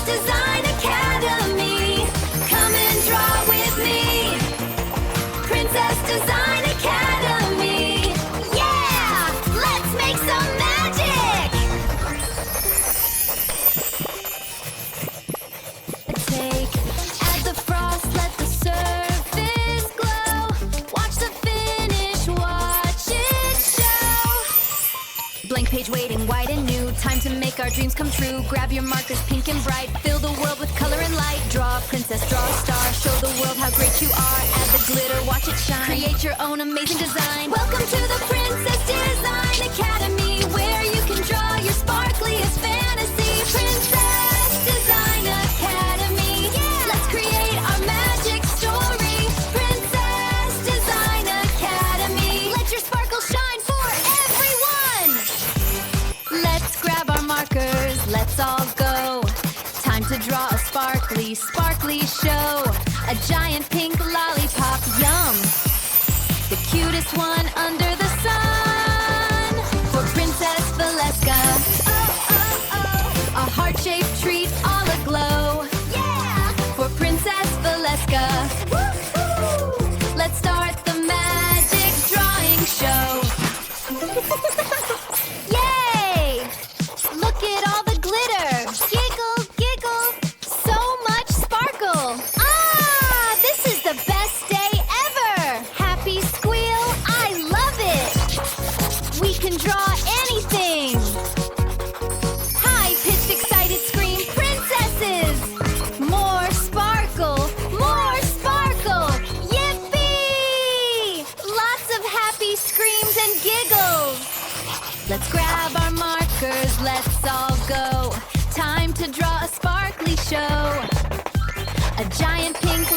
Design Academy. Come and draw with me. Princess Design Academy. Yeah! Let's make some magic! Take, add the frost, let the surface glow. Watch the finish, watch it show. Blank page waiting, white and new. Time to make our dreams come true. Grab your markers, pink and bright. Fill the world with color and light. Draw a princess, draw a star. Show the world how great you are. Add the glitter, watch it shine. Create your own amazing design. Welcome to the Princess Design Academy, where you can draw your sparkliest fantasy. Princess Design Academy. Yeah! Let's create our magic story. Princess Design Academy. Let your sparkle shine for everyone. Let's grab our markers, let's all go. Time to draw a sparkly, sparkly show. A giant pink lollipop, yum. The cutest one under the sun. For Princess Valeska. Oh, oh, oh. A heart-shaped treat all aglow. Yeah! For Princess Valeska. Woo-hoo! Let's start the magic drawing show. Yay! Look at all the glitter. Giggle, giggle. So much sparkle. Ah! This is the best day ever. Happy squeal. I love it. We can draw anything. High-pitched, excited scream. Princesses! More sparkle. More sparkle. Yippee! Lots of happy screams and giggles. Let's grab our markers, let's all go. Time to draw a sparkly show. A giant pink